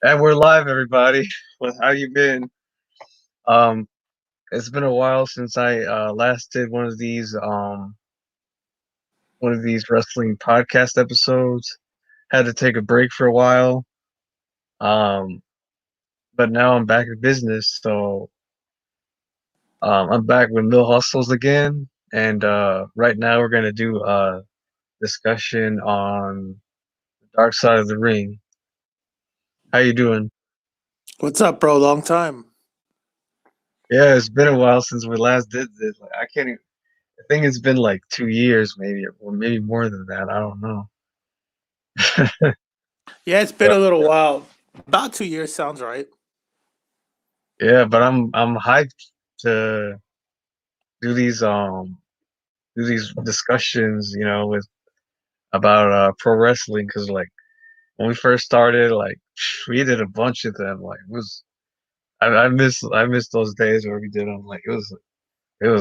And we're live, everybody. Well, how you been? Um, it's been a while since I last did one of these wrestling podcast episodes. Had to take a break for a while. Um, but now I'm back in business, so I'm back with Mill Hustles again. And right now we're gonna do a discussion on the dark side of the ring. How you doing? What's up, bro? Long time. Yeah, it's been a while since we last did this. Like, I can't even, I think it's been like 2 years, maybe, or maybe more than that. I don't know. Yeah, it's been But a little while. About 2 years sounds right. yeah, but I'm hyped to do these discussions, with about pro wrestling because like when we first started, like we did a bunch of them. Like it was I miss those days where we did them. Like it was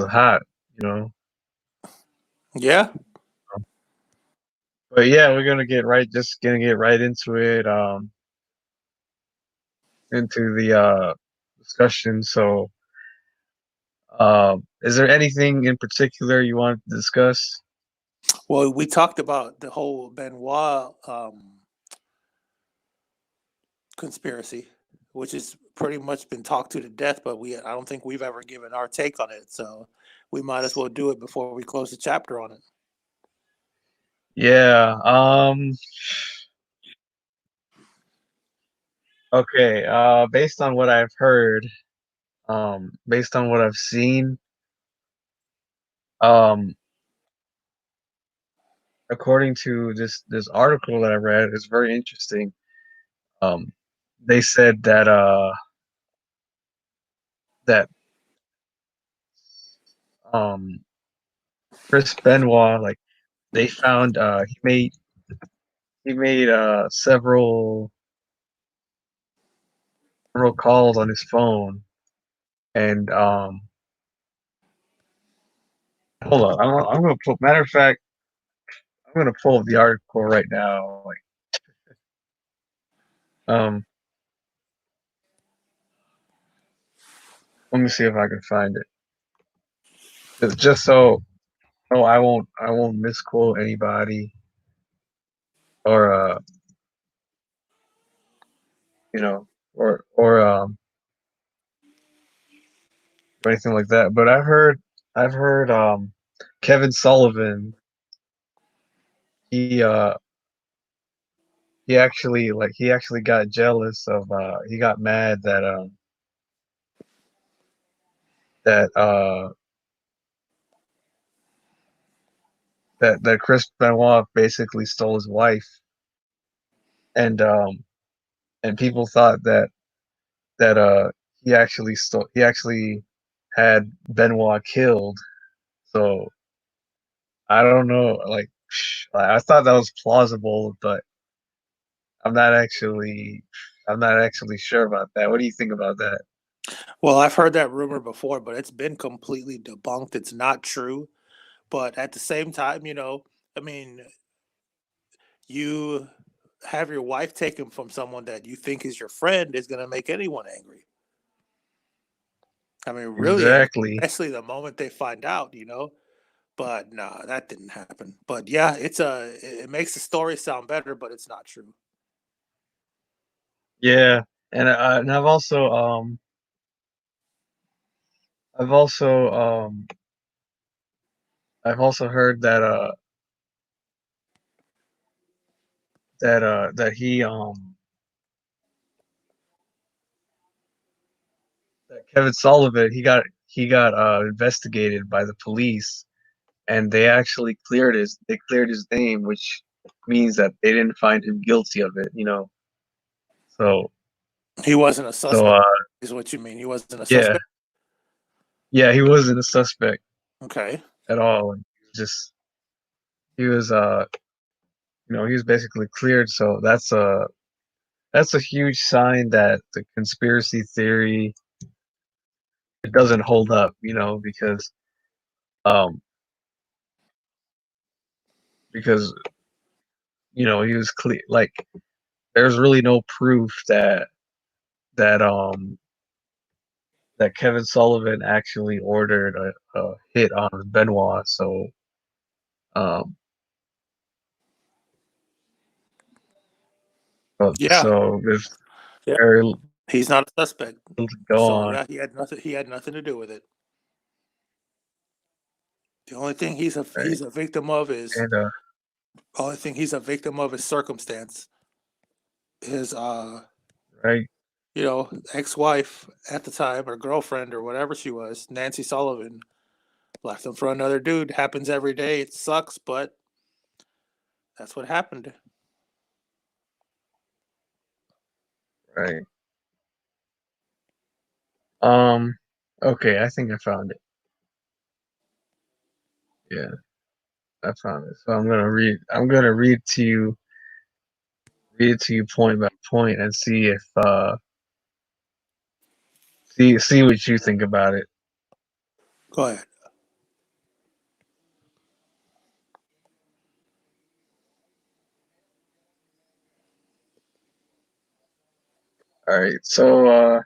hot, you know. Yeah. But yeah, just gonna get right into it, into the discussion. So, is there anything in particular you want to discuss? Well, we talked about the whole Benoit conspiracy, which has pretty much been talked to death, but I don't think we've ever given our take on it. So we might as well do it before we close the chapter on it. Yeah. Okay. Based on what I've heard, based on what I've seen, um, according to this article that I read, it's very interesting. Um, they said that um Chris Benoit, like they found he made several calls on his phone, and hold on, I'm gonna pull. Matter of fact, I'm gonna pull up the article right now. Like, um, let me see if I can find it. Just so no, I won't misquote anybody or you know, or anything like that. But I've heard Kevin Sullivan. He he actually got jealous of he got mad that that Chris Benoit basically stole his wife, and people thought that he actually had Benoit killed. So I don't know, like I thought that was plausible, but I'm not actually I'm not actually sure about that. What do you think about that? Well, I've heard that rumor before, but it's been completely debunked. It's not true. But at the same time, I mean, you have your wife taken from someone that you think is your friend is going to make anyone angry. I mean, really angry, Exactly. especially the moment they find out. But no, that didn't happen. But yeah, it makes the story sound better, but it's not true. Yeah, and I've also I've also heard that Kevin Sullivan he got investigated by the police, and they cleared his name, which means that they didn't find him guilty of it. So He wasn't a so suspect, is what you mean. He wasn't a yeah, suspect. yeah, he wasn't a suspect Okay. at all. Just he was he was basically cleared. So that's a huge sign that the conspiracy theory, it doesn't hold up, because um because he was clear, like there's really no proof that um that Kevin Sullivan actually ordered a hit on Benoit. So um Yeah, so there's yeah. very He's not a suspect. little to go So on, yeah, he had nothing to do with it. The only thing right? he's a victim of is And only thing he's a victim of is circumstance. His right, you know, ex-wife at the time or girlfriend or whatever she was, Nancy Sullivan, left him for another dude. Happens every day. It sucks, but that's what happened. right. Um, okay, I think I found it. Yeah, I found it. So I'm gonna read to you point by point and see if see what you think about it. Go ahead. All right. So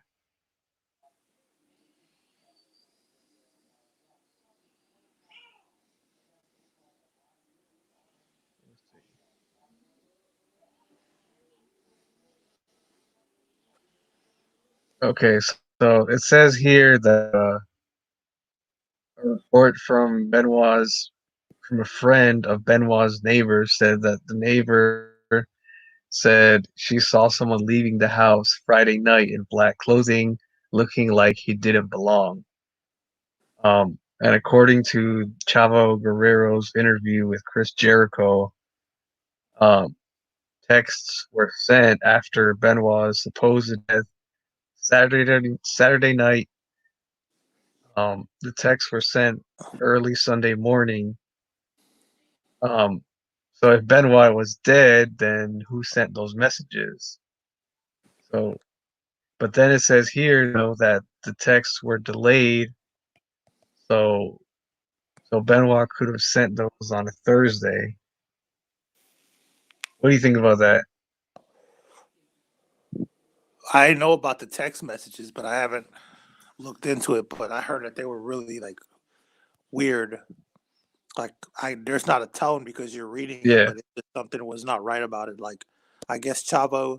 okay, so it says here that a report from a friend of Benoit's neighbor said that the neighbor said she saw someone leaving the house Friday night in black clothing, looking like he didn't belong. And according to Chavo Guerrero's interview with Chris Jericho, um, texts were sent after Benoit's supposed death Saturday night. The texts were sent early Sunday morning. Um, so if Benoit was dead, then who sent those messages? So, but then it says here, that the texts were delayed. So, so Benoit could have sent those on a Thursday. What do you think about that? I know about the text messages, but I haven't looked into it. But I heard that they were really like weird. Like I, there's not a tone because you're reading it, Yeah, but it's just something was not right about it. Like I guess Chavo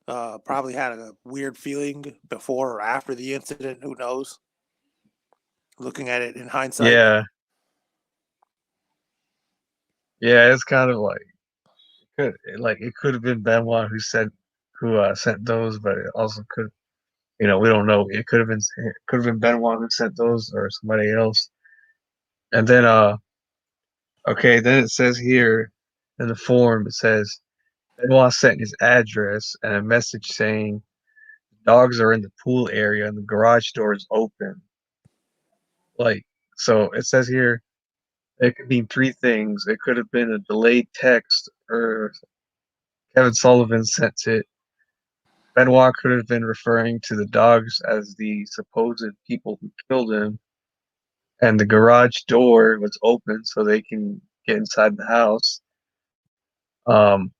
probably had a weird feeling before or after the incident. Who knows? Looking at it in hindsight. yeah, yeah. It's kind of like it could have been Benoit who sent those, but it also could, we don't know. It could have been Benoit who sent those or somebody else. And then okay, then it says here in the form, it says Benoit sent his address and a message saying dogs are in the pool area and the garage door is open. Like, so it says here it could mean three things. It could have been a delayed text, or Kevin Sullivan sent it. Benoit could have been referring to the dogs as the supposed people who killed him, and the garage door was open so they can get inside the house. Um,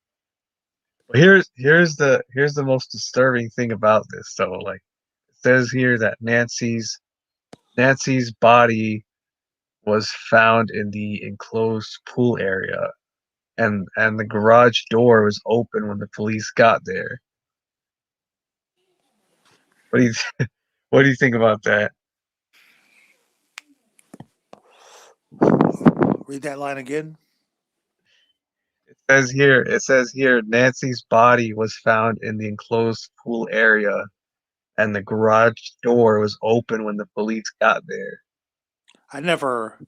but here's the most disturbing thing about this. So, like, it says here that Nancy's body was found in the enclosed pool area, and the garage door was open when the police got there. What do you what do you think about that? Read that line again. It says here Nancy's body was found in the enclosed pool area and the garage door was open when the police got there. I never,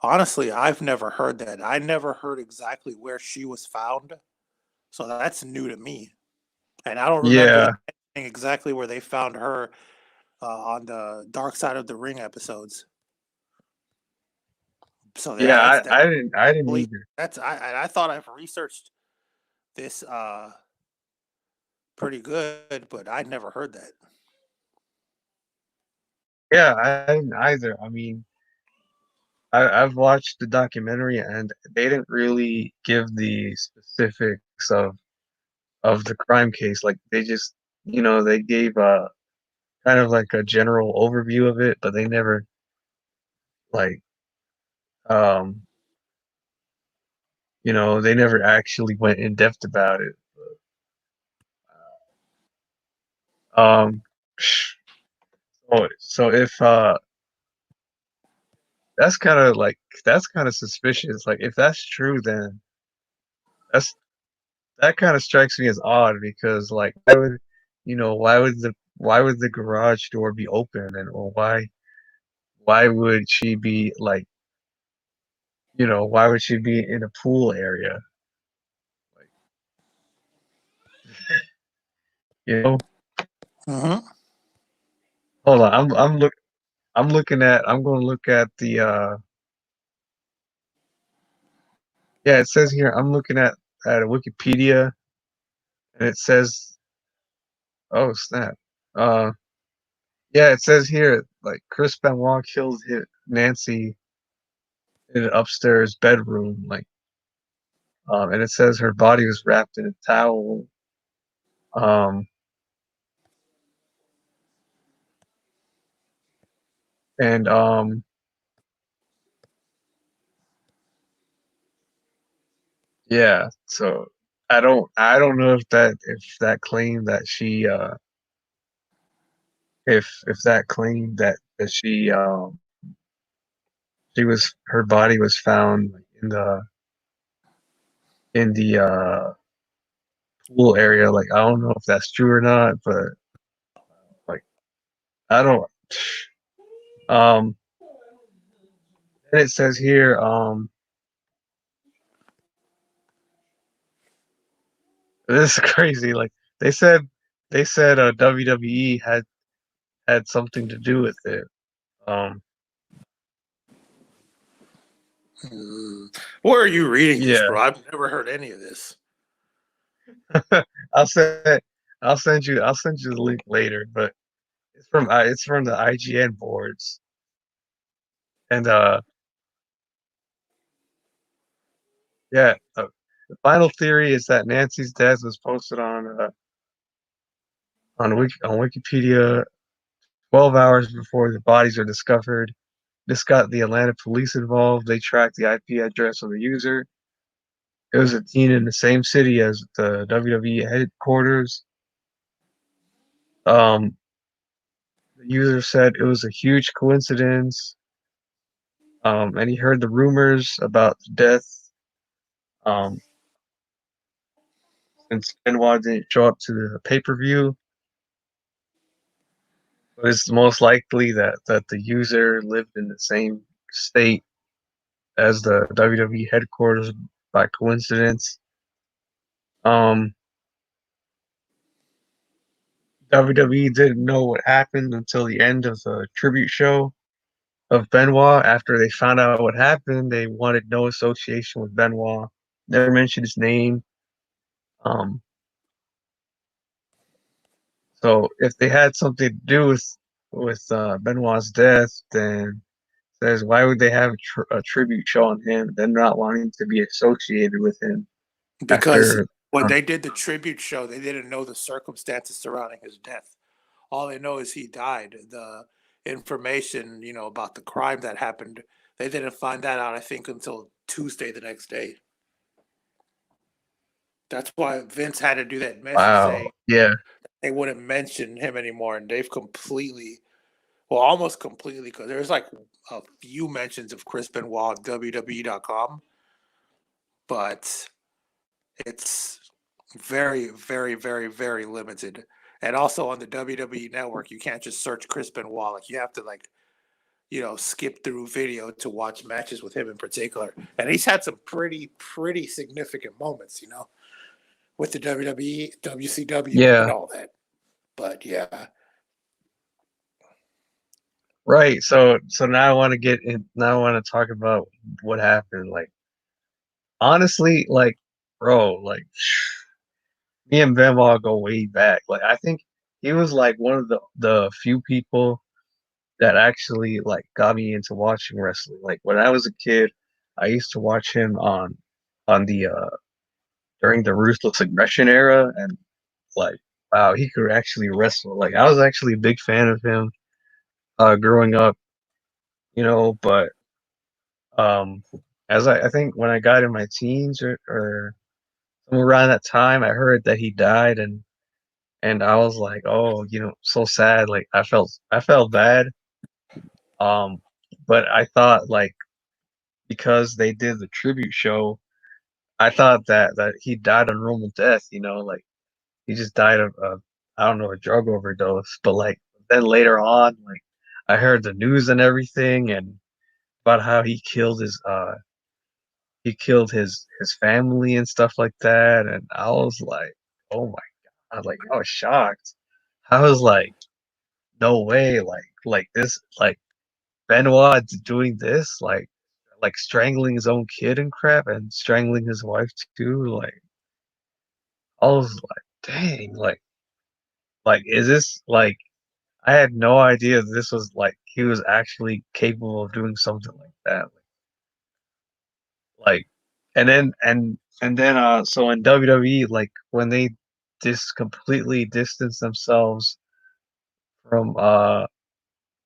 honestly, I've never heard that. I never heard exactly where she was found. So that's new to me. And I don't remember them Yeah. saying exactly where they found her on the Dark Side of the Ring episodes. So Yeah, that's I didn't complete. either. That's I thought I've researched this pretty good, but I'd never heard that. Yeah, I didn't either. I mean, I've watched the documentary and they didn't really give the specifics of of the crime case. Like they just, they gave kind of like a general overview of it, but they never like um they never actually went in depth about it. Um, so if that's kind of like that's kind of suspicious. Like if that's true, then that's that kind of strikes me as odd because like why would the garage door be open and or why would she be like why would she be in a pool area like you know Hmm. hold on I'm going to look at the yeah, it says here I'm looking at a Wikipedia and it says oh snap uh yeah, it says here like Chris Benoit killed Nancy in an upstairs bedroom like and it says her body was wrapped in a towel. Um, and yeah, so I don't know if that claim that she if that claim that she was her body was found like, in the pool area. Like I don't know if that's true or not, but like I don't. Um, and it says here this is crazy. Like they said they said WWE had something to do with it. Um, Where are you reading this, yeah, bro? I've never heard any of this. I'll send I'll send you the link later. But it's from the IGN boards, and yeah, the final theory is that Nancy's death was posted on Wikipedia 12 hours before the bodies are discovered. This got the Atlanta police involved. They tracked the IP address of the user. It was a teen in the same city as the WWE headquarters. Um, the user said it was a huge coincidence. And he heard the rumors about the death. Um, since Benoit didn't show up to the pay-per-view, but it's most likely that the user lived in the same state as the WWE headquarters by coincidence. Um, WWE didn't know what happened until the end of the tribute show of Benoit. After they found out what happened, they wanted no association with Benoit. Never mentioned his name. Um, so if they had something to do with Benoit's death, then says why would they have a tribute show on him? Them not wanting to be associated with him Because after. when they did the tribute show, they didn't know the circumstances surrounding his death. All they know is he died. The information, about the crime that happened, they didn't find that out, I think, until Tuesday the next day. That's why Vince had to do that message Wow, saying yeah, they wouldn't mention him anymore. And they've completely, well, almost completely, because there's like a few mentions of Chris Benoit on WWE.com, but it's very, very, very, very limited. And also on the WWE network, you can't just search Chris Benoit. Like you have to skip through video to watch matches with him in particular. And he's had some pretty, pretty significant moments, with the WWE, WCW, and yeah, all that. But yeah, right. So now I want to get in. Now I want to talk about what happened. Like honestly, like bro, like me and Benoit go way back. Like I think he was like one of the few people that actually like got me into watching wrestling. Like when I was a kid, I used to watch him on the during the ruthless aggression era, and like, wow, he could actually wrestle. Like, I was actually a big fan of him growing up, but um, as I think when I got in my teens or somewhere around that time, I heard that he died, and I was like, oh, so sad. Like, I felt bad. Um, but I thought like because they did the tribute show, I thought that he died a normal death. Like he just died of I don't know, a drug overdose. But like then later on, like I heard the news and everything, and about how he killed his family and stuff like that, and I was like, oh my God, like I was shocked. I was like, no way, like this, like Benoit doing this, like strangling his own kid and crap, and strangling his wife too. Like I was like, dang, like is this like I had no idea this was like he was actually capable of doing something like that. Like, and then so in WWE, like when they just completely distance themselves from uh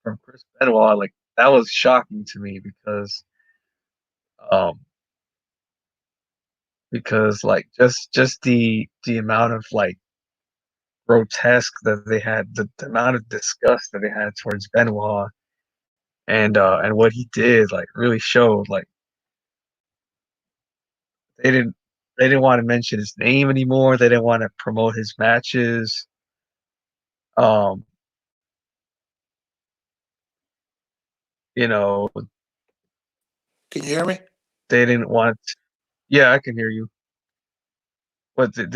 from Chris Benoit, like that was shocking to me um because like just the amount of like grotesque that they had, the amount of disgust that they had towards Benoit, and what he did like really showed. Like they didn't they didn't want to mention his name anymore. They didn't want to promote his matches. Um, you know, Can you hear me? they didn't want. Yeah, I can hear you. What did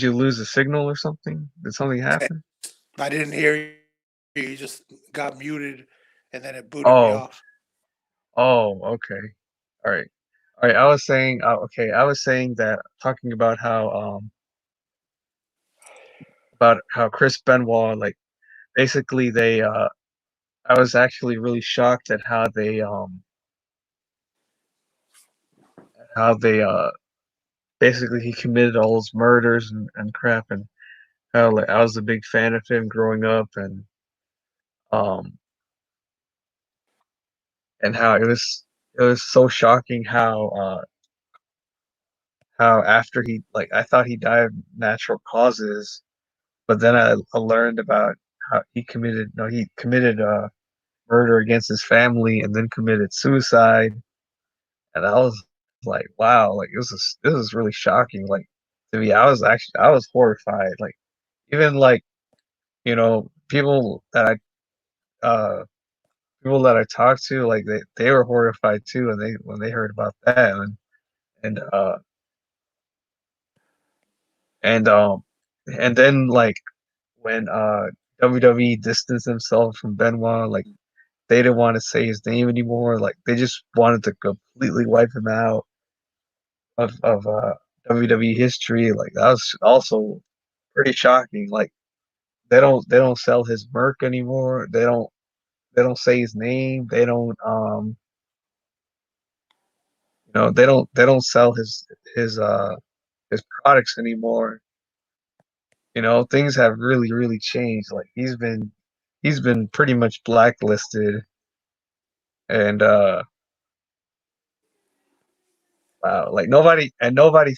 you lose a signal or something? Did something Okay. happen? I didn't hear you. You just got muted and then it booted me Oh, off. okay. All right. All right. I was saying, okay, I was saying that talking about how Chris Benoit, like basically I was actually really shocked at how they basically he committed all those murders and crap, and how like I was a big fan of him growing up, um and how it was so shocking how after he like I thought he died of natural causes, but then I learned about how he committed murder against his family and then committed suicide, and I was like, wow, like this is really shocking. Like to me, I was horrified. Like even like people that I talked to, like they were horrified too, and they when they heard about that, and uh and and then like when WWE distanced themselves from Benoit, like they didn't want to say his name anymore. Like they just wanted to completely wipe him out of WWE history. Like that was also pretty shocking. Like they don't sell his merc anymore. They don't say his name. They don't sell his products anymore. Things have really, really changed. Like he's been pretty much blacklisted, and wow, like nobody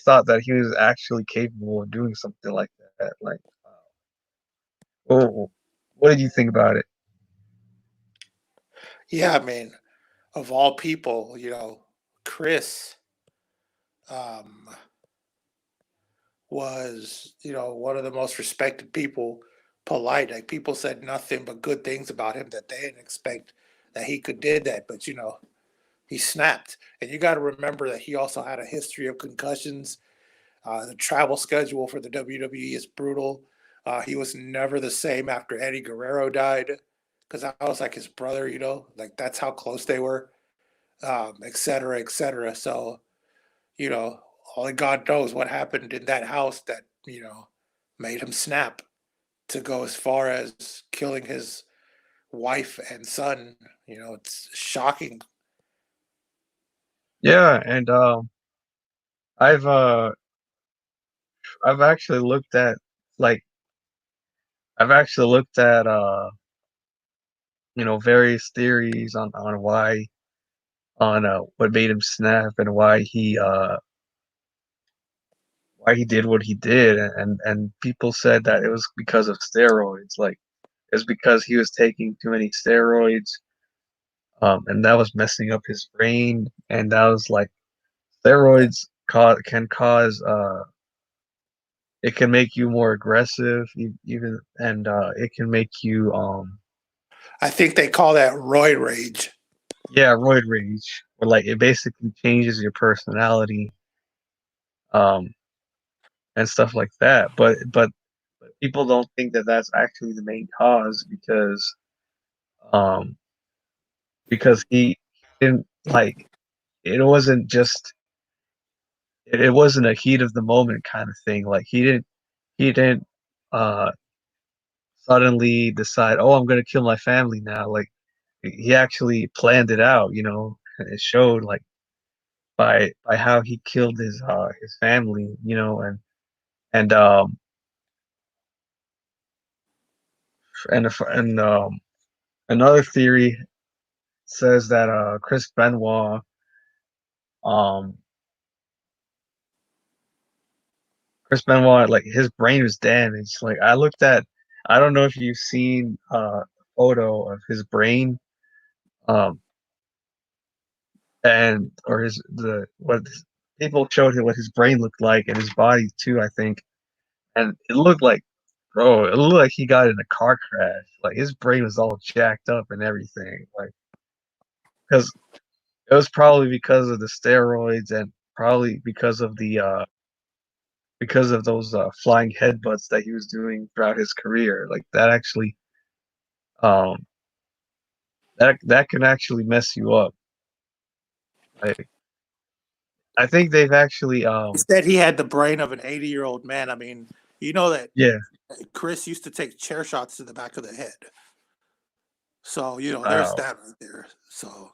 thought that he was actually capable of doing something like that. Like, oh, what did you think about it? Yeah, I mean, of all people, Chris um, was, one of the most respected people, polite. Like people said nothing but good things about him that they didn't expect that he could did that. But he snapped. And you got to remember that he also had a history of concussions. The travel schedule for the WWE is brutal. He was never the same after Eddie Guerrero died, because I was like his brother, like that's how close they were, et cetera, et cetera. So, you know, only God knows what happened in that house that, made him snap to go as far as killing his wife and son. It's shocking. Yeah, and I've I've actually looked at like I've actually looked at various theories on why on what made him snap and why he did what he did, and people said that it was because of steroids. Like it's because he was taking too many steroids, and that was messing up his brain, and that was like Yeah. steroids can cause it can make you more aggressive even, and it can make you I think they call that roid rage. yeah, roid rage, where like it basically changes your personality, um and stuff like that. But people don't think that that's actually the main cause um because he didn't like it wasn't just it wasn't a heat of the moment kind of thing. Like he didn't uh suddenly decide, oh, I'm gonna kill my family now. Like he actually planned it out, and it showed like by how he killed his family, and and another theory says that um Chris Benoit, like his brain was damaged. Like I don't know if you've seen a photo of his brain, um, and or his the what people showed him what his brain looked like and his body too, I think, and it looked like, bro, it looked like he got in a car crash. Like his brain was all jacked up and everything, like because it was probably because of the steroids and probably because of those flying headbutts that he was doing throughout his career. Like that actually um that can actually mess you up. Like I think they've actually He said he had the brain of an 80-year-old man. I mean, you know that yeah, Chris used to take chair shots to the back of the head. So, there's wow, that right there. So,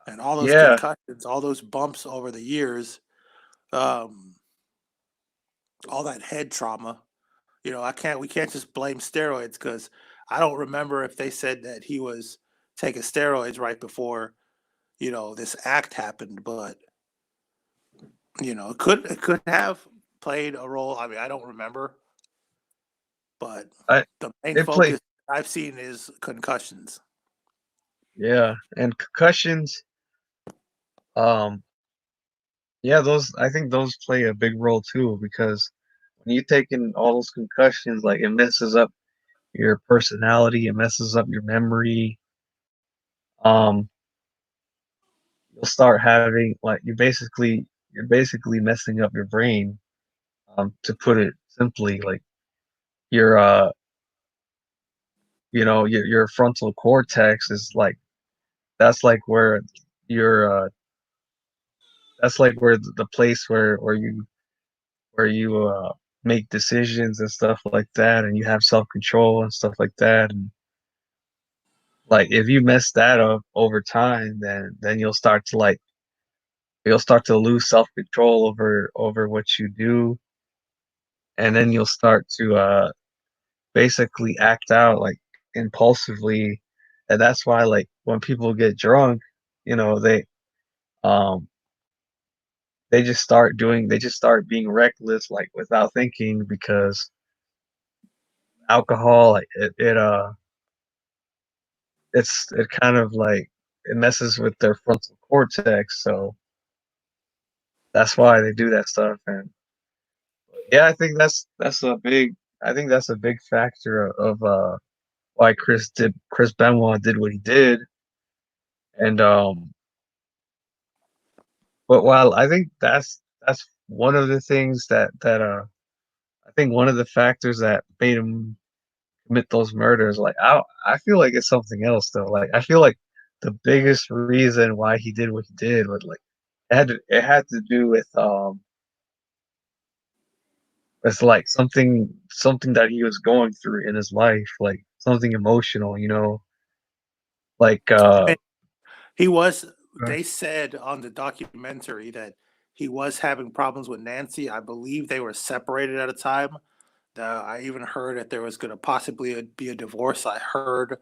and all those yeah, concussions, all those bumps over the years, um, all that head trauma. We can't just blame steroids because I don't remember if they said that he was taking steroids right before, this act happened, but it could have played a role. I mean, I don't remember, but I the main it play focus I've seen is concussions. yeah, and concussions, um yeah, those I think those play a big role too because when you take in all those concussions, like it messes up your personality, it messes up your memory. Um, you'll start having like you're basically messing up your brain. To put it simply, like your your frontal cortex is like that's like where your that's like where the place where you make decisions and stuff like that, and you have self control and stuff like that, and like if you mess that up over time, then you'll start to lose self control over what you do, and then you'll start to basically act out like impulsively, and that's why like when people get drunk, you know, um they just start being reckless like without thinking because alcohol like it kind of like it messes with their frontal cortex, so that's why they do that stuff. And yeah, I think that's a big factor of why Chris Benoit did what he did. And but while I think that's one of the things that I think one of the factors that made him commit those murders, like I feel like it's something else though. Like I feel like the biggest reason why he did what he did was like it had to do with like something that he was going through in his life, like something emotional, like And he was. They said on the documentary that he was having problems with Nancy. I believe they were separated at a time. I even heard that there was going to possibly be a divorce. I heard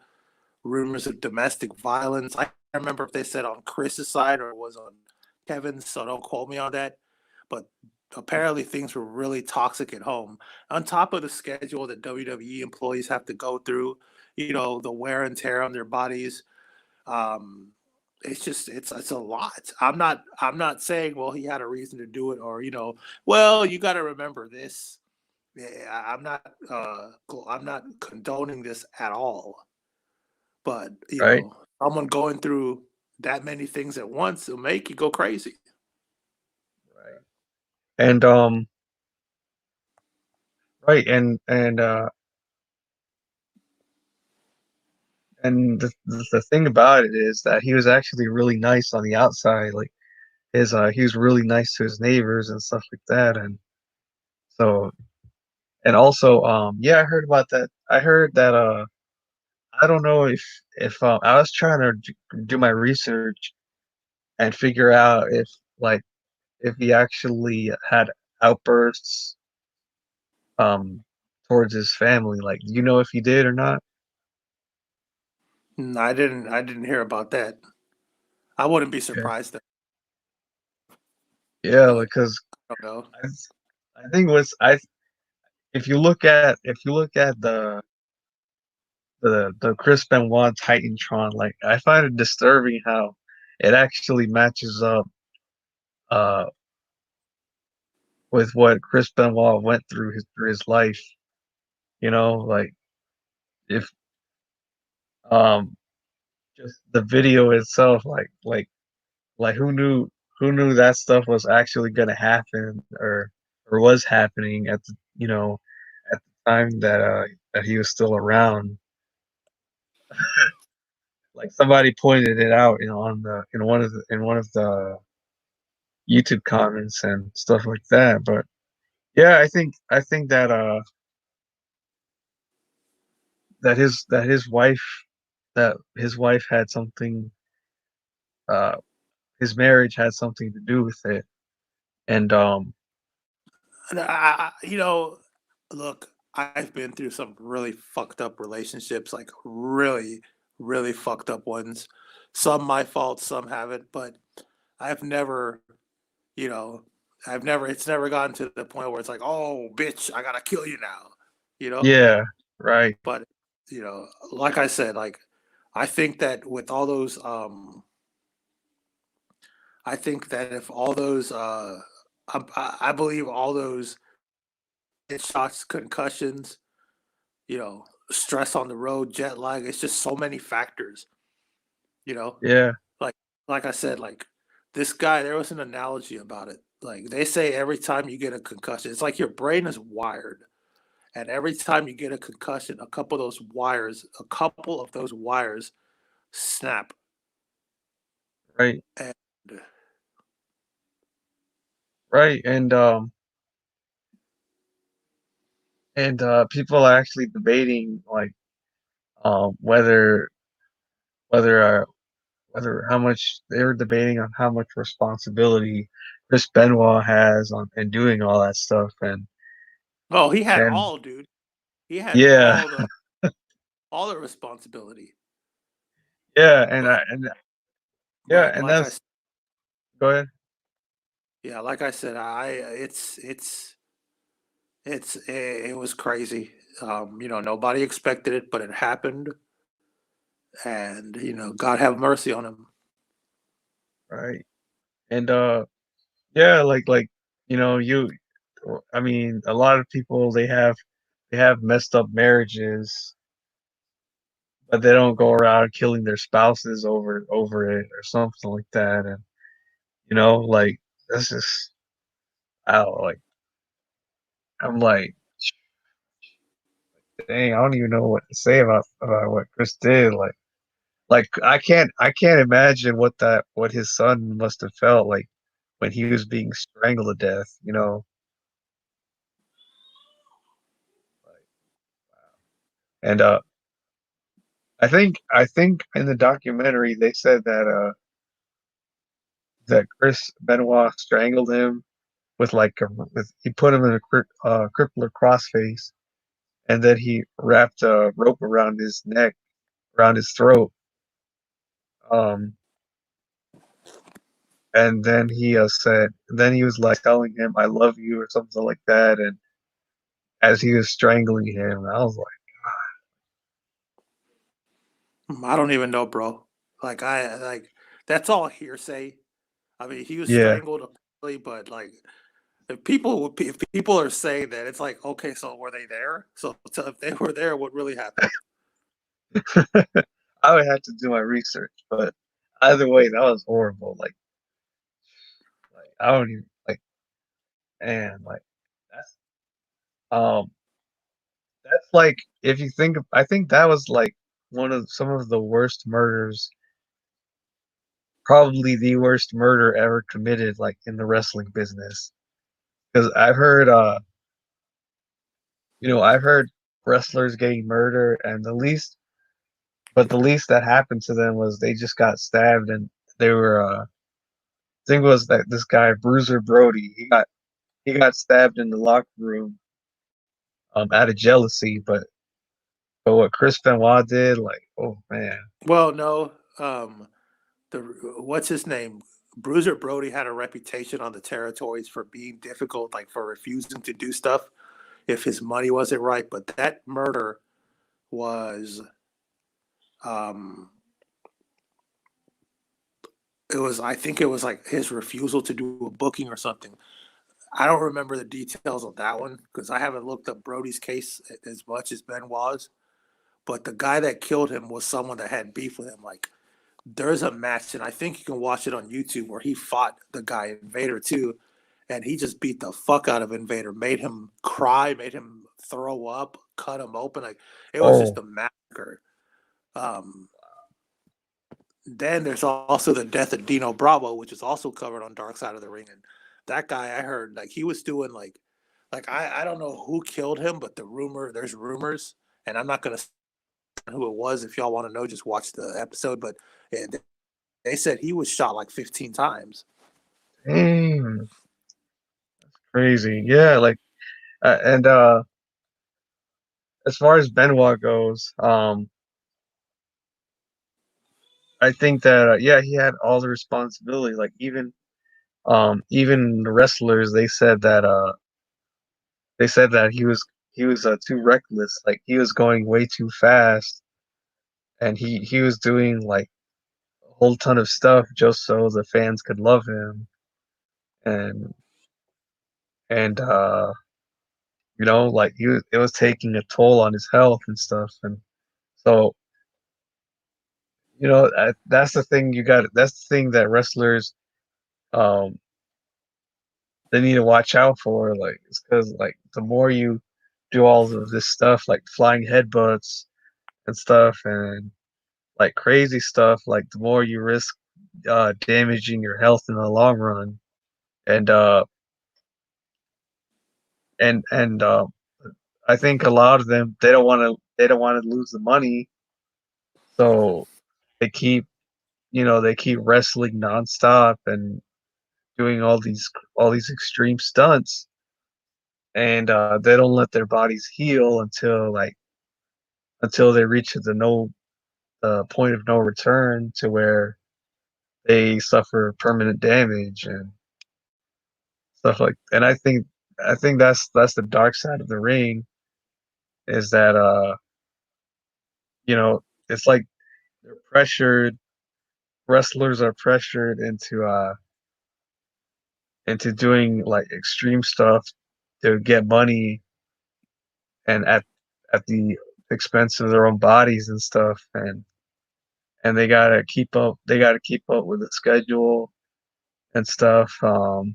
rumors of domestic violence. I can't remember if they said on Chris's side or it was on Kevin's, so don't quote me on that. But apparently things were really toxic at home. On top of the schedule that WWE employees have to go through, the wear and tear on their bodies. Um, it's just it's a lot. I'm not saying, well, he had a reason to do it, or well, you got to remember this. Yeah, I'm not condoning this at all. But, right, someone going through that many things at once will make you go crazy. right, and right, and the thing about it is that he was actually really nice on the outside. Like he was really nice to his neighbors and stuff like that. And so, and also, yeah, I heard about that. I heard that I don't know if I was trying to do my research and figure out if like if he actually had outbursts um towards his family. Like, do you know if he did or not? I didn't hear about that. I wouldn't be Yeah, surprised though, yeah, but because I don't know. I think what's I if you look at the Chris Benoit Titantron, like I find it disturbing how it actually matches up uh with what Chris Benoit went through his life. Like if um just the video itself, like who knew that stuff was actually gonna happen or was happening at the time that he was still around. Like somebody pointed it out, on the in one of the YouTube comments and stuff like that. But yeah, I think that his wife had something uh his marriage had something to do with it. And And look, I've been through some really fucked up relationships, like really, really fucked up ones. Some my fault, some haven't, but I've never, you know, it's never gotten to the point where it's like, oh, bitch, I gotta kill you now, you know? yeah, right, But, like I said, like, I think that with all those, I think that if all those, I believe all those shots, concussions, stress on the road, jet lag. It's just so many factors, you know. yeah, Like like I said, like this guy, there was an analogy about it. Like they say every time you get a concussion, it's like your brain is wired. And every time you get a concussion, a couple of those wires snap. right, And right. And people are actually debating like whether whether whether how much they were debating on how much responsibility Chris Benoit has on in doing all that stuff. oh, he had And all, dude. He had yeah, all the responsibility. yeah, and But I and yeah, but and like I that's go ahead. yeah, like I said, it was crazy. Nobody expected it, but it happened, and God have mercy on him. Right. And yeah, like you I mean, a lot of people they have messed up marriages, but they don't go around killing their spouses over it or something like that. And like that's just I don't like I'm like, dang, I don't even know what to say about what Chris did. Like I can't imagine what his son must have felt like when he was being strangled to death. And I think in the documentary they said that that Chris Benoit strangled him with he put him in a crippler crossface, and then he wrapped a rope around his neck, around his throat, um, and then he was like telling him "I love you" or something like that, and as he was strangling him, I was like, I don't even know, bro. Like that's all hearsay. I mean, he was yeah. strangled apparently, but like if people are saying that, it's like, okay, so were they there? So if they were there, what really happened? I would have to do my research, but either way, that was horrible. Like I don't even like, man, like that's um that's like if you think I think that was like one of some of the worst murders, probably the worst murder ever committed like in the wrestling business. Because I've heard wrestlers getting murdered, and the least that happened to them was they just got stabbed, and they were I think it was that this guy Bruiser Brody. He got stabbed in the locker room out of jealousy, but what Chris Benoit did, like, oh man. Well, no. The what's his name? Bruiser Brody had a reputation on the territories for being difficult, like for refusing to do stuff if his money wasn't right. But that murder was, um, it was. I think it was like his refusal to do a booking or something. I don't remember the details of that one because I haven't looked up Brody's case as much as Ben was. But the guy that killed him was someone that had beef with him. Like there's a match, and I think you can watch it on YouTube where he fought the guy Invader too, and he just beat the fuck out of Invader, made him cry, made him throw up, cut him open. Like it was just Oh, a massacre. Um, then there's also the death of Dino Bravo, which is also covered on Dark Side of the Ring, and that guy I heard like he was doing like I don't know who killed him, but there's rumors, and I'm not gonna say who it was. If y'all want to know, just watch the episode. But they said he was shot like 15 times. dang, crazy. Yeah, like and as far as Benoit goes, I think that yeah, he had all the responsibility. Like even the wrestlers, they said that he was too reckless. Like he was going way too fast, and he was doing like a whole ton of stuff just so the fans could love him, and and like it was taking a toll on his health and stuff, and so that's the thing that's the thing that wrestlers um they need to watch out for, like it's because like the more you do all of this stuff like flying headbutts and stuff and like crazy stuff, like the more you risk damaging your health in the long run, and and I think a lot of them they don't want to lose the money, so they keep they keep wrestling nonstop and doing all these extreme stunts, and they don't let their bodies heal until they reach the point of no return to where they suffer permanent damage and stuff like. And I think that's the dark side of the ring, is that it's like they're pressured. Wrestlers are pressured into doing like extreme stuff to get money, and at the expense of their own bodies and stuff, and they gotta keep up with the schedule and stuff. So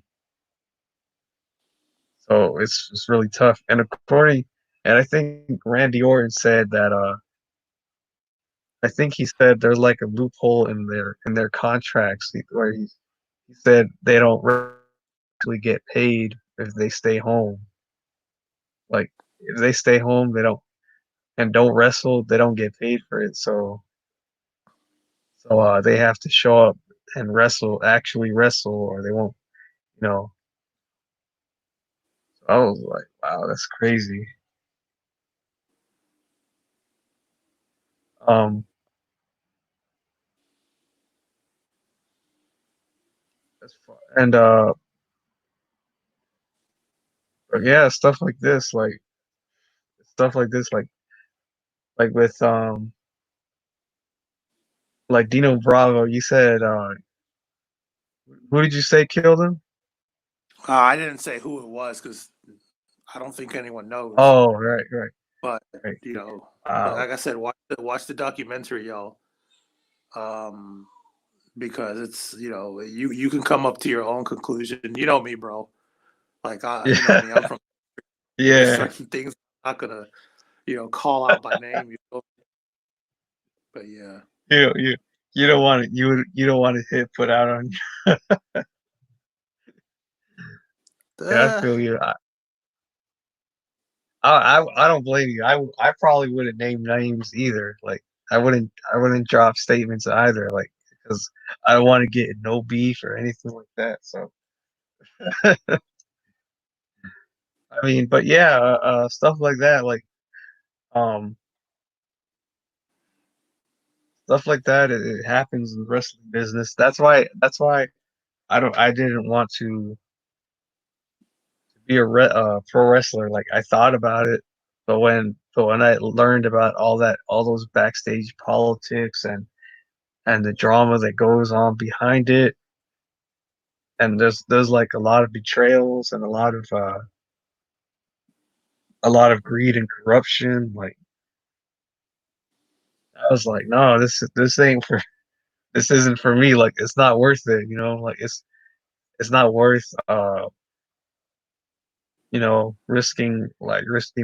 it's really tough. And I think Randy Orton said that I think he said there's like a loophole in their contracts where he said they don't actually get paid if they stay home. Like if they stay home, they don't wrestle, they don't get paid for it. So they have to show up and actually wrestle, or they won't, you know. So I was like, wow, that's crazy. Um, and but yeah, stuff like this, like with like Dino Bravo. You said who did you say killed him? I didn't say who it was because I don't think anyone knows. Oh, right, right, But right. you know, Wow. like I said, watch the documentary, y'all. Um, because it's you can come up to your own conclusion. You know me, bro. Like you know Yeah, me. I'm from. There's yeah. certain things I'm not gonna call out by name. But yeah. You you don't want it. You don't want to hit put out on you. Yeah, I Uh, feel you. I don't blame you. I probably wouldn't name names either. Like I wouldn't drop statements either. Like because I don't want to get in no beef or anything like that. So I mean, but yeah, stuff like that, um, stuff like that, it happens in the wrestling business. That's why I didn't want to be a pro wrestler. Like I thought about it, but when I learned about all those backstage politics and the drama that goes on behind it, and there's like a lot of betrayals and a lot of greed and corruption. Like I was like, no, this ain't for this isn't for me. Like it's not worth it, you know. Like it's not worth risking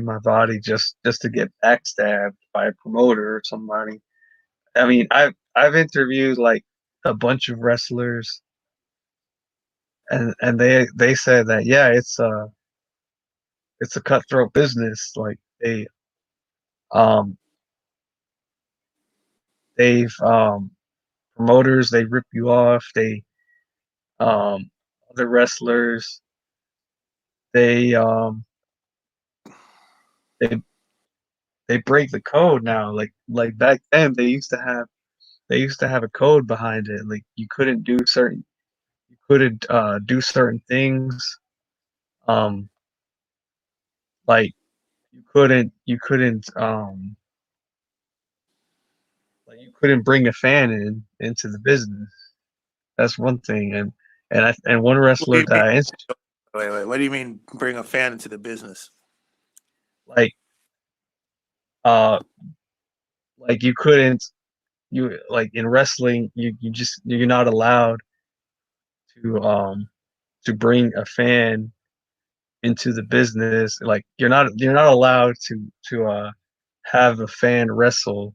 my body just to get backstabbed by a promoter or somebody. I mean, I've interviewed like a bunch of wrestlers, and they said that yeah, it's a cutthroat business. Like um they've promoters, they rip you off. Um other wrestlers, they um they they break the code now. Like back then they used to have a code behind it. Like you couldn't do certain things. Um like you couldn't bring a fan into the business. That's one thing. And one what do wrestler you that mean? I Wait. What do you mean bring a fan into the business? like uh like you couldn't you like in wrestling you're not allowed to um to bring a fan into the business. Like you're not allowed to have a fan wrestle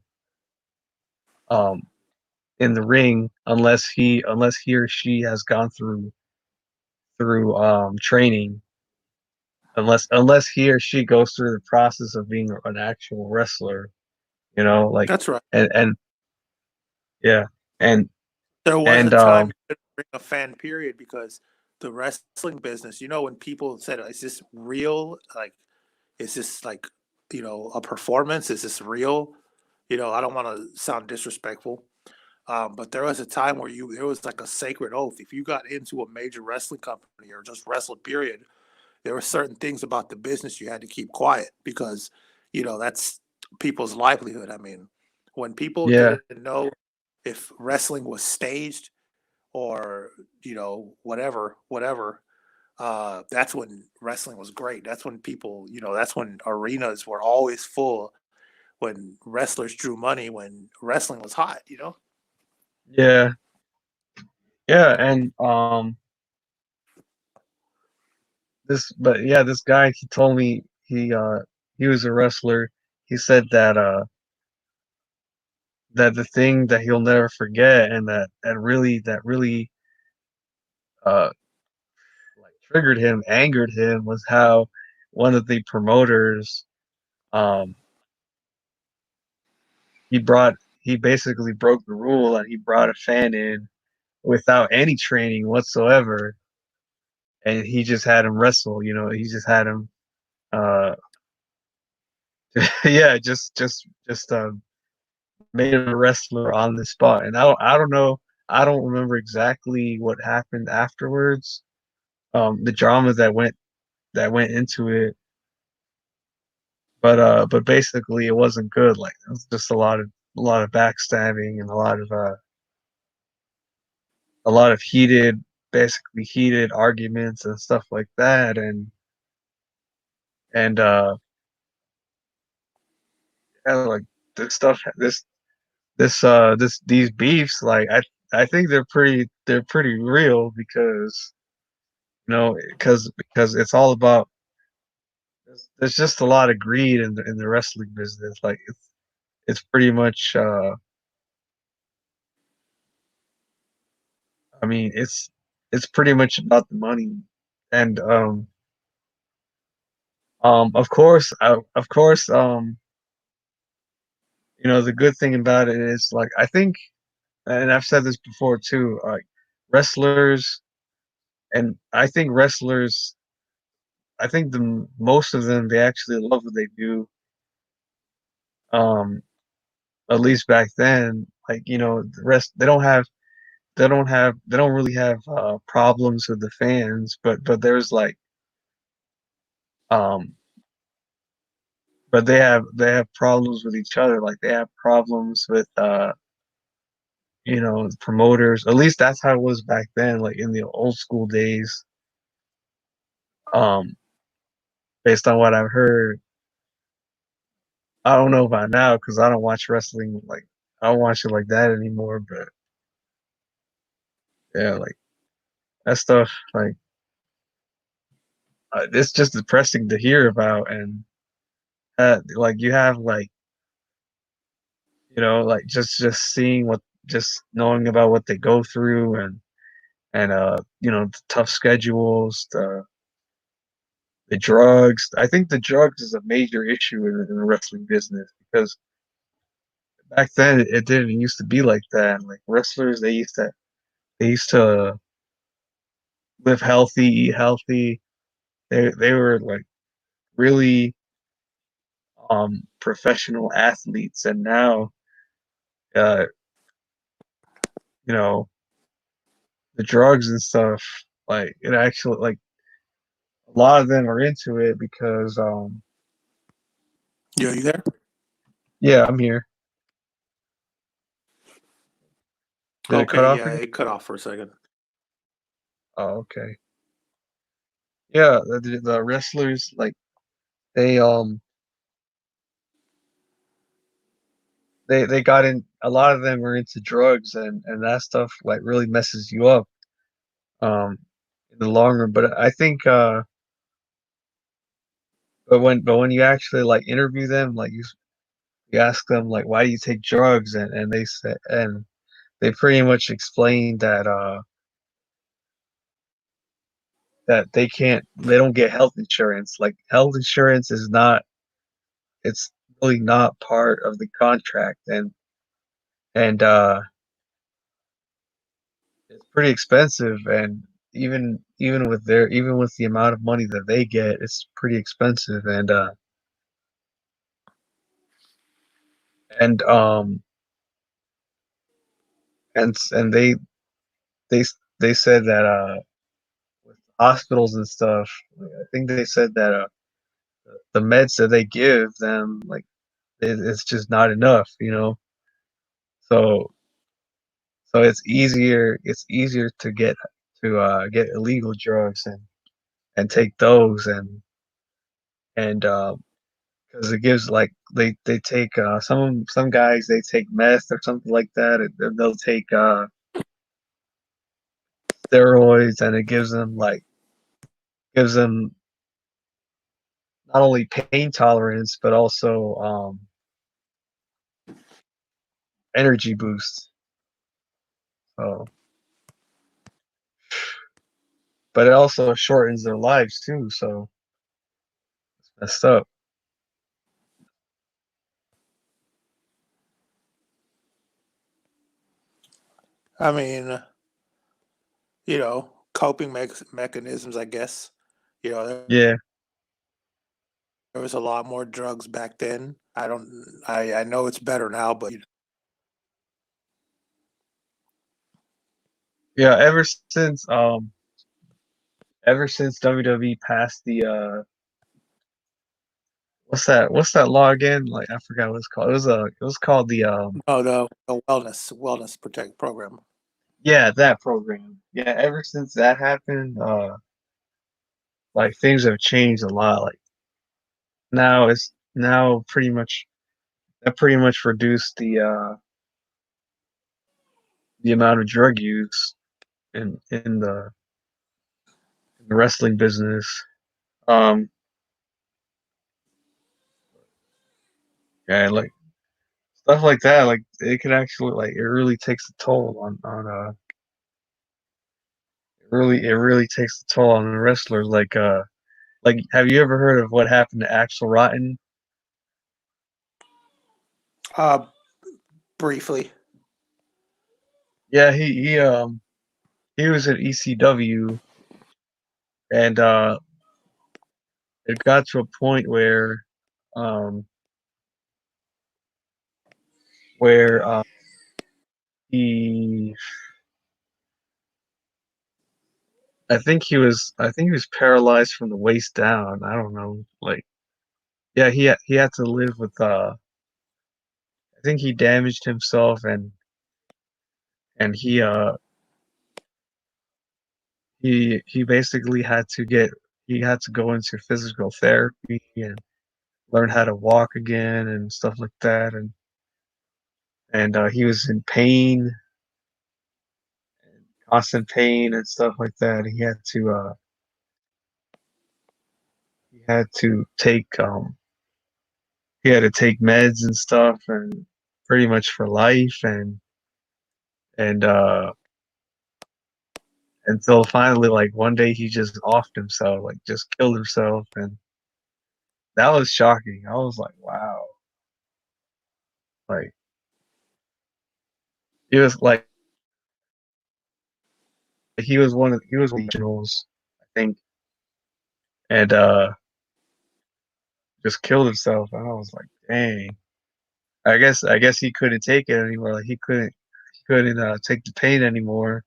um in the ring unless he or she has gone through training, unless he or she goes through the process of being an actual wrestler, like That's right. and yeah, and There was a and time you couldn't bring a fan, period, because the wrestling business. When people said, "Is this real?" Like, is this like a performance? Is this real? I don't want to sound disrespectful, but there was a time where there was like a sacred oath. If you got into a major wrestling company or just wrestled, period, there were certain things about the business you had to keep quiet because that's people's livelihood. I mean, when people yeah, didn't know if wrestling was staged or whatever, that's when wrestling was great. That's when people, that's when arenas were always full, when wrestlers drew money, when wrestling was hot. yeah, yeah, and this guy, he told me he was a wrestler. He said that the thing that he'll never forget, and that really uh like triggered him, angered him, was how one of the promoters, um he brought he basically broke the rule, and he brought a fan in without any training whatsoever, and he just had him wrestle. You know, he just had him. Uh, yeah, just made him a wrestler on the spot. And I don't know. I don't remember exactly what happened afterwards. The drama that went into it, but basically it wasn't good. Like it was just a lot of backstabbing and a lot of heated, basically heated arguments and stuff like that. And yeah, like this stuff, these beefs, like I think they're pretty real because you know because it's all about there's just a lot of greed in the wrestling business. Like it's pretty much I mean it's pretty much about the money and of course you know the good thing about it is like I think and I've said this before too like wrestlers and I think the most of them they actually love what they do um at least back then like you know the rest they don't really have problems with the fans but there's like um but they have problems with each other like they have problems with you know promoters at least that's how it was back then like in the old school days um based on what I've heard I don't know about now because I don't watch wrestling like I don't watch it like that anymore but yeah like that stuff like it's just depressing to hear about and like you have like you know like just seeing what just knowing about what they go through and you know the tough schedules the drugs I think the drugs is a major issue in the wrestling business because back then it didn't used to be like that like wrestlers they used to live healthy eat healthy they were like really professional athletes and now uh you know the drugs and stuff like it actually like a lot of them are into it because Yo, you there? yeah I'm here did it cut Okay, off yeah, again it cut off for a second. oh okay yeah the wrestlers like they they got in a lot of them are into drugs and that stuff like really messes you up um in the long run but I think but when you actually like interview them like you ask them like why do you take drugs and they say and they pretty much explain that they don't get health insurance like health insurance is not it's really not part of the contract and it's pretty expensive and even with the amount of money that they get it's pretty expensive and and they they said that with hospitals and stuff I think they said that the meds that they give them like it's just not enough you know so so it's easier to get illegal drugs and take those and because it gives like they take some guys they take meth or something like that and they'll take steroids and it gives them not only pain tolerance but also energy boost so but it also shortens their lives too so it's messed up I mean, coping mechanisms, I guess. You know, Yeah, there was a lot more drugs back then. I know it's better now, but yeah. Ever since WWE passed the what's that law again? Like I forgot what it's called. It was called the no, the wellness protect program. yeah, that program. Yeah, ever since that happened, like things have changed a lot. Like now it's now pretty much that pretty much reduced the amount of drug use in the wrestling business. Um, yeah, like stuff like that. Like it could actually like it really takes a toll on it really takes a toll on the wrestlers. Like have you ever heard of what happened to Axel Rotten? Uh, Briefly. Yeah, he was at ECW and it got to a point um where he I think he was paralyzed from the waist down. I don't know. Like yeah, he had to live with I think he damaged himself and he basically had to go into physical therapy and learn how to walk again and stuff like that and he was in pain, constant pain and stuff like that. He had to take meds and stuff and pretty much for life and until finally like one day he just offed himself, like just killed himself, and that was shocking. I was like, wow. Like he was like he was one of the originals, I think, and just killed himself. And I was like, dang. I guess he couldn't take it anymore. Like he couldn't take the pain anymore.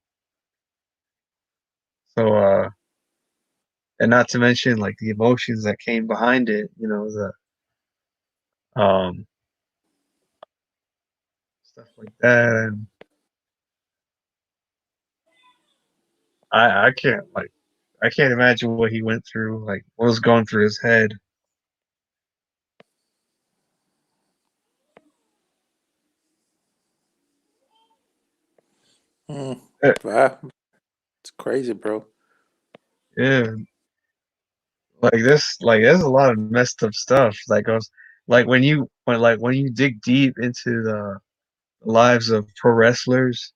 So and not to mention like the emotions that came behind it, the stuff like that. And I can't imagine what he went through, like what was going through his head. Mm, Uh, wow, it's crazy, bro. Yeah, like there's a lot of messed up stuff that goes like when you dig deep into the lives of pro wrestlers,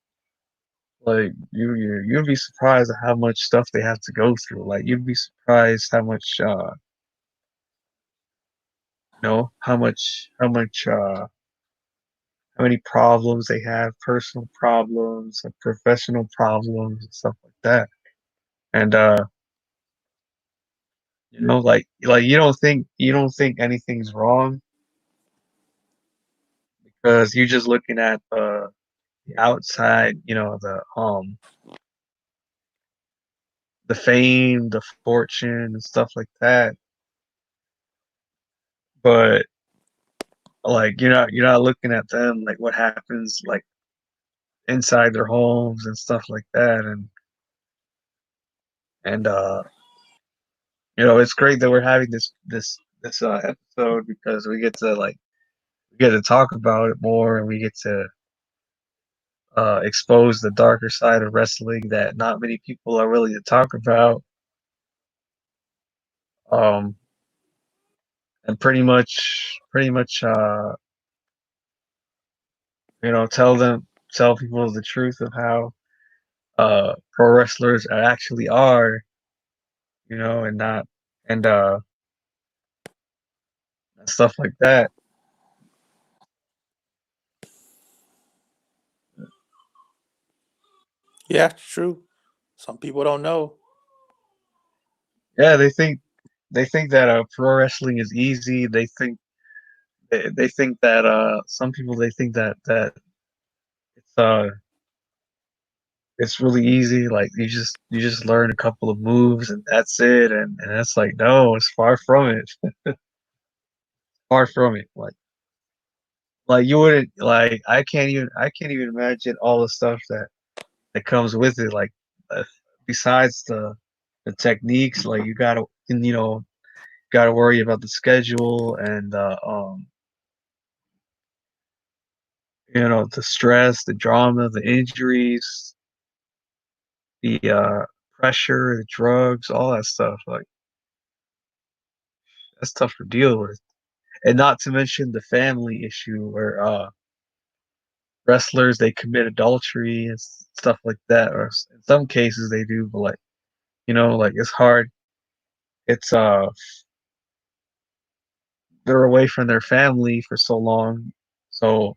like you'd be surprised at how much stuff they have to go through. Like you'd be surprised how much how many problems they have, personal problems and professional problems and stuff like that. And like you don't think anything's wrong because you're just looking at the outside, the fame, the fortune and stuff like that. But like you're not looking at them like what happens like inside their homes and stuff like that. And it's great that we're having this episode because we get to talk about it more and we get to expose the darker side of wrestling that not many people are willing to talk about. Um, and pretty much, tell people the truth of how pro wrestlers actually are, and not and stuff like that. Yeah, true. Some people don't know. Yeah, they think that pro wrestling is easy. They think that some people they think that it's it's really easy. Like you just learn a couple of moves and that's it. And that's like no, it's far from it. Far from it. Like you wouldn't like I can't even imagine all the stuff that comes with it. Like uh, besides the techniques, like you gotta worry about the schedule and the stress, the drama, the injuries, the pressure, the drugs, all that stuff. Like that's tough to deal with. And not to mention the family issue where wrestlers they commit adultery and stuff like that, or in some cases they do, but like it's hard. It's they're away from their family for so long, so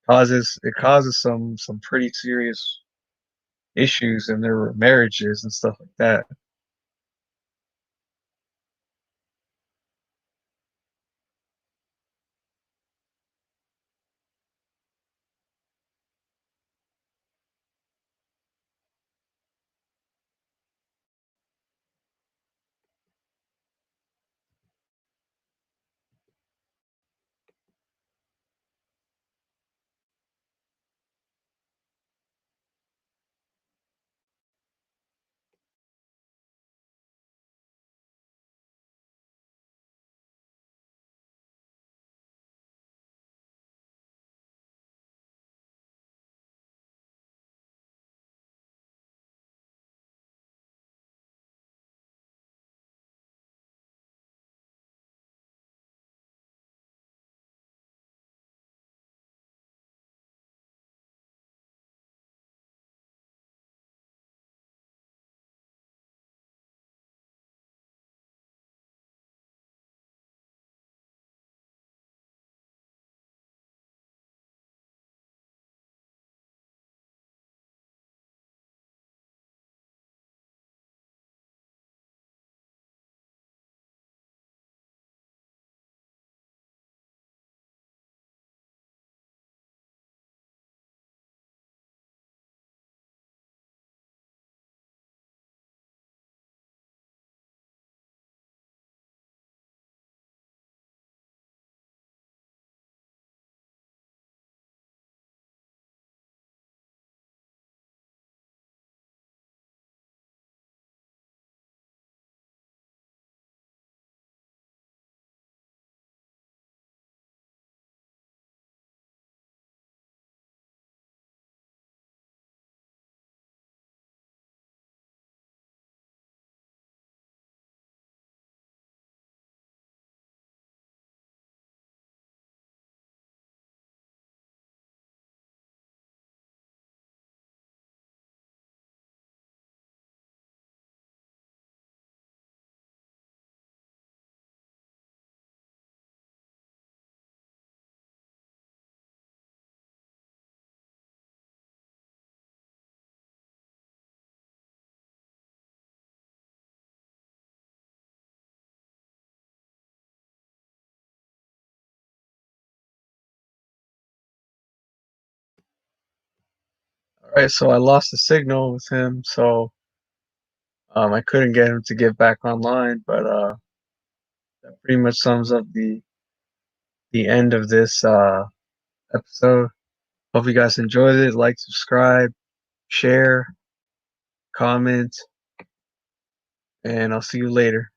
it causes some pretty serious issues in their marriages and stuff like that. All right, so I lost the signal with him, so I couldn't get him to get back online, but that pretty much sums up the end of this episode. Hope you guys enjoyed it. Like, subscribe, share, comment, and I'll see you later.